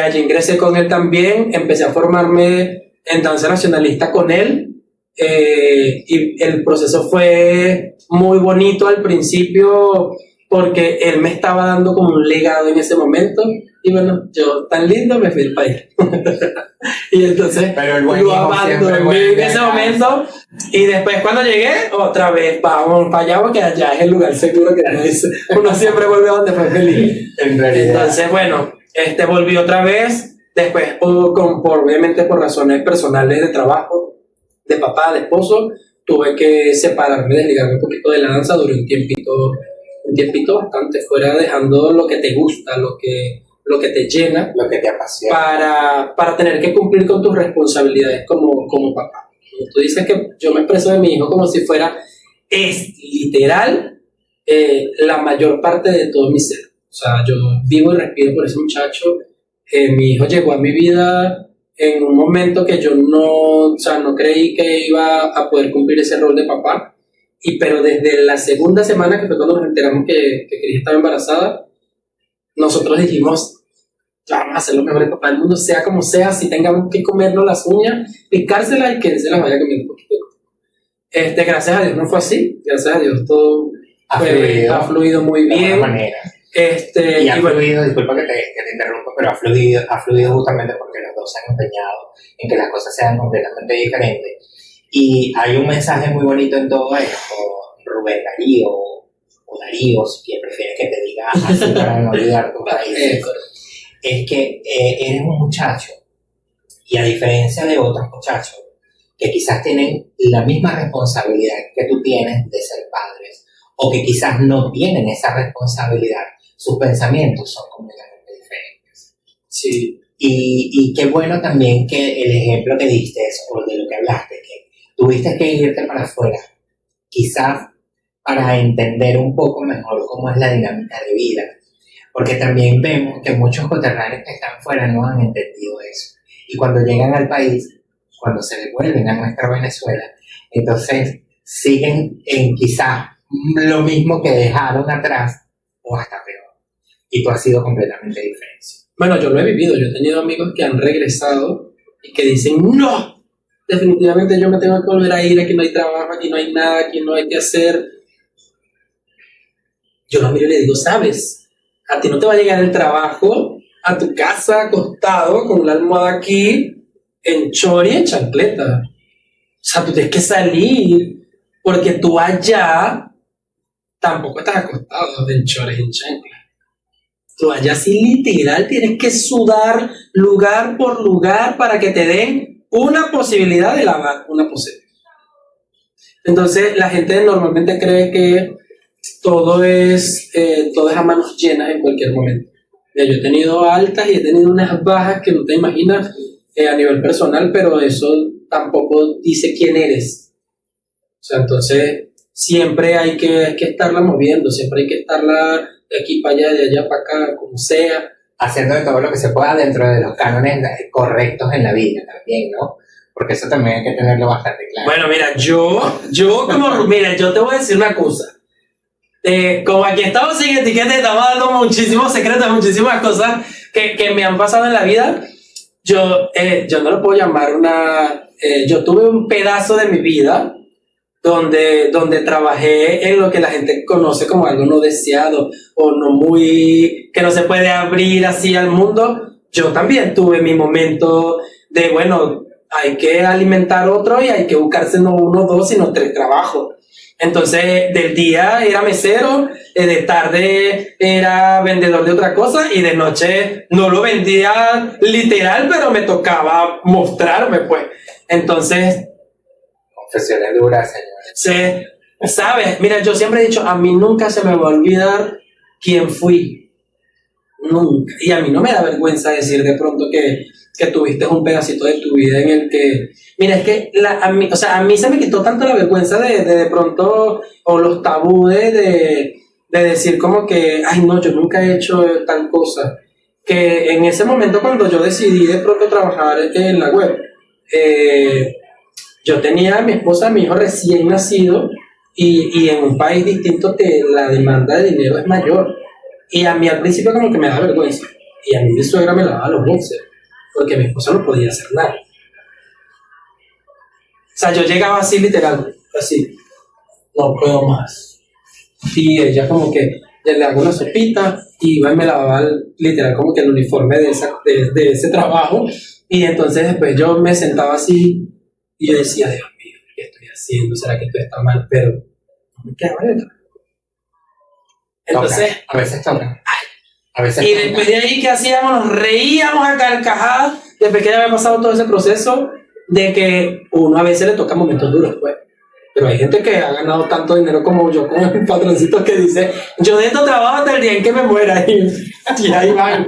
Allí ingresé con él también, empecé a formarme en danza nacionalista con él, y el proceso fue muy bonito al principio porque él me estaba dando como un legado en ese momento, y bueno, yo tan lindo me fui al país. Y entonces lo abandoné en ese momento, y después cuando llegué, otra vez vamos para allá, porque allá es el lugar seguro que uno siempre vuelve a donde fue feliz. En realidad. Entonces bueno, volví otra vez, después obviamente por razones personales de trabajo, de papá, de esposo, tuve que separarme, desligarme un poquito de la danza, duré un tiempito bastante fuera, dejando lo que te gusta, lo que te llena, lo que te apasiona, para tener que cumplir con tus responsabilidades como papá. Tú dices que yo me expreso de mi hijo como si fuera, es literal, la mayor parte de todo mi ser. O sea, yo vivo y respiro por ese muchacho. Mi hijo llegó a mi vida en un momento que yo no creí que iba a poder cumplir ese rol de papá. Pero desde la segunda semana, que fue cuando nos enteramos que Cris estaba embarazada, nosotros dijimos, vamos a ser los mejores papás del mundo, sea como sea, si tengamos que comernos las uñas, picárselas y que se las vaya comiendo un poquito. Gracias a Dios no fue así, gracias a Dios todo ha fluido muy bien. De alguna manera. Y ha fluido, disculpa que te interrumpa, pero ha fluido justamente porque los dos se han empeñado en que las cosas sean completamente diferentes. Y hay un mensaje muy bonito en todo esto, Rubén Darío, o Darío, si quien prefieres que te diga así para no olvidar tu país, es que eres un muchacho, y a diferencia de otros muchachos que quizás tienen la misma responsabilidad que tú tienes de ser padres, o que quizás no tienen esa responsabilidad, sus pensamientos son completamente diferentes. Sí. Y qué bueno también que el ejemplo que diste, o de lo que hablaste, que tuviste que irte para afuera, quizás para entender un poco mejor cómo es la dinámica de vida, porque también vemos que muchos coterráneos que están fuera no han entendido eso, y cuando llegan al país, cuando se devuelven a nuestra Venezuela, entonces siguen en quizás lo mismo que dejaron atrás, o hasta peor, y tú has sido completamente diferente. Bueno, yo lo he vivido, yo he tenido amigos que han regresado y que dicen, no, definitivamente yo me tengo que volver a ir, aquí no hay trabajo, aquí no hay nada, aquí no hay que hacer. Yo los miro y le digo, ¿sabes? A ti no te va a llegar el trabajo a tu casa acostado con una almohada aquí en chori y en chancleta. O sea, tú tienes que salir porque tú allá tampoco estás acostado en chori y en chancleta. Tú allá sí literal tienes que sudar lugar por lugar para que te den una posibilidad de lavar una poseta. Entonces la gente normalmente cree que todo es a manos llenas en cualquier momento. Yo he tenido altas y he tenido unas bajas que no te imaginas a nivel personal, pero eso tampoco dice quién eres. O sea, entonces siempre hay que estarla moviendo, siempre hay que estarla de aquí para allá, de allá para acá, como sea. Haciendo de todo lo que se pueda dentro de los cánones correctos en la vida también, ¿no? Porque eso también hay que tenerlo bastante claro. Bueno, mira, yo te voy a decir una cosa. Como aquí estamos sin etiqueta, estamos dando muchísimos secretos, muchísimas cosas que me han pasado en la vida. Yo no lo puedo llamar yo tuve un pedazo de mi vida donde trabajé en lo que la gente conoce como algo no deseado o que no se puede abrir así al mundo. Yo también tuve mi momento de, bueno, hay que alimentar otro y hay que buscarse no 1, 2, sino 3 trabajos. Entonces, del día era mesero, de tarde era vendedor de otra cosa y de noche no lo vendía literal, pero me tocaba mostrarme, pues. Entonces... Confesiones duras, señores. ¿Sabes? Mira, yo siempre he dicho, a mí nunca se me va a olvidar quién fui. Nunca. Y a mí no me da vergüenza decir de pronto que tuviste un pedacito de tu vida en el que... Mira, es que a mí se me quitó tanto la vergüenza de pronto, o los tabúes de decir como que, ay no, yo nunca he hecho tal cosa. Que en ese momento cuando yo decidí de pronto trabajar en la web, yo tenía a mi esposa, a mi hijo recién nacido, y en un país distinto la demanda de dinero es mayor. Y a mí al principio como que me daba vergüenza. Y a mí mi suegra me lavaba los bolsos, porque mi esposa no podía hacer nada. O sea, yo llegaba así literal, así, no puedo más. Y ella como que ya le hago una sopita y iba y me lavaba literal como que el uniforme de ese trabajo. Y entonces después yo me sentaba así y yo decía, Dios mío, ¿qué estoy haciendo? ¿Será que esto está mal? Pero no me quedaba de otra. Entonces, a veces toca. A veces y toca. después de ahí, ¿qué hacíamos? Nos reíamos a carcajadas después que ya había pasado todo ese proceso de que uno a veces le toca momentos duros, pues. Pero hay gente que ha ganado tanto dinero como yo, con el patroncito que dice, yo de esto trabajo hasta el día en que me muera. Y ahí van.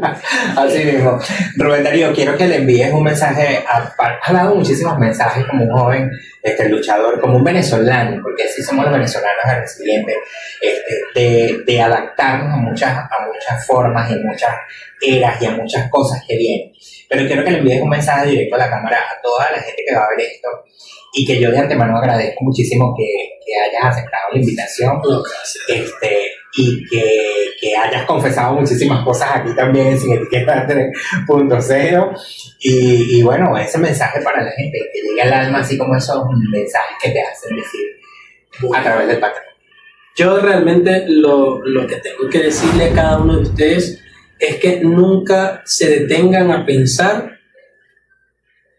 Así mismo. Rubén Darío, quiero que le envíes un mensaje. Has dado muchísimos mensajes como un joven luchador, como un venezolano, porque así somos los venezolanos resilientes, de adaptarnos a muchas formas y muchas eras y a muchas cosas que vienen. Pero quiero que le envíes un mensaje directo a la cámara a toda la gente que va a ver esto, y que yo de antemano agradezco muchísimo que hayas aceptado la invitación. Y que hayas confesado muchísimas cosas aquí también Sin Etiqueta 3.0 y bueno, ese mensaje para la gente que llegue al alma, así como esos mensajes que te hacen decir a través del patrón. Yo realmente lo que tengo que decirle a cada uno de ustedes es que nunca se detengan a pensar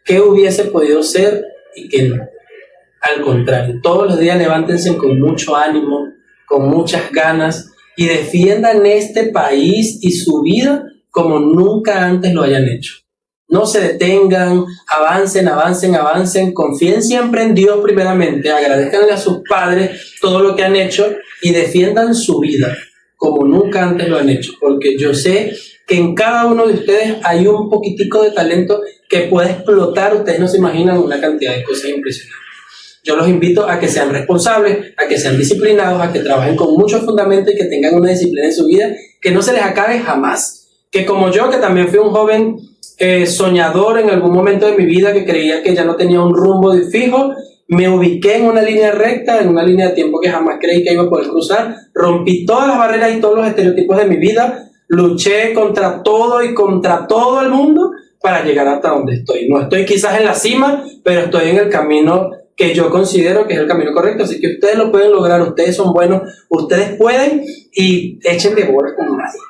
qué hubiese podido ser y qué no. Al contrario, todos los días levántense con mucho ánimo, con muchas ganas y defiendan este país y su vida como nunca antes lo hayan hecho. No se detengan, avancen, confíen siempre en Dios primeramente, agradezcanle a sus padres todo lo que han hecho y defiendan su vida como nunca antes lo han hecho, porque yo sé que en cada uno de ustedes hay un poquitico de talento que puede explotar. Ustedes no se imaginan una cantidad de cosas impresionantes. Yo los invito a que sean responsables, a que sean disciplinados, a que trabajen con mucho fundamento y que tengan una disciplina en su vida que no se les acabe jamás. Que como yo, que también fui un joven soñador en algún momento de mi vida, que creía que ya no tenía un rumbo fijo, me ubiqué en una línea recta, en una línea de tiempo que jamás creí que iba a poder cruzar, rompí todas las barreras y todos los estereotipos de mi vida, luché contra todo y contra todo el mundo para llegar hasta donde estoy. No estoy quizás en la cima, pero estoy en el camino que yo considero que es el camino correcto, así que ustedes lo pueden lograr, ustedes son buenos, ustedes pueden, y échenle bolas como nadie.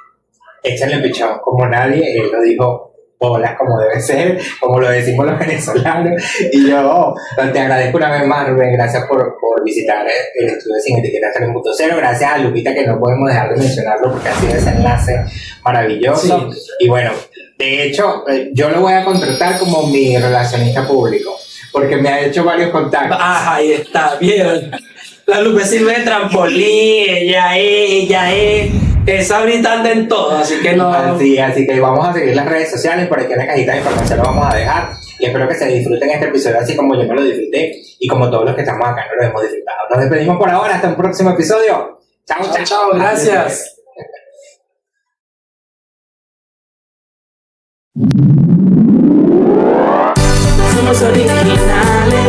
Échenle pichón como nadie, él lo dijo, bolas como debe ser, como lo decimos los venezolanos, y yo te agradezco una vez más, Rubén, gracias por visitar el estudio de Sin Etiqueta 3.0, gracias a Lupita, que no podemos dejar de mencionarlo porque ha sido ese enlace maravilloso, sí. Y bueno, de hecho, yo lo voy a contratar como mi relacionista público, porque me ha hecho varios contactos. Ahí está, bien. La Lupe sirve de trampolín, ella es habitante en todo, así que no. Así que vamos a seguir las redes sociales, por aquí en la cajita de información lo vamos a dejar. y espero que se disfruten este episodio así como yo me lo disfruté y como todos los que estamos acá no lo hemos disfrutado. Nos despedimos por ahora, hasta un próximo episodio. Chao, chao, Chao, gracias. Somos originales.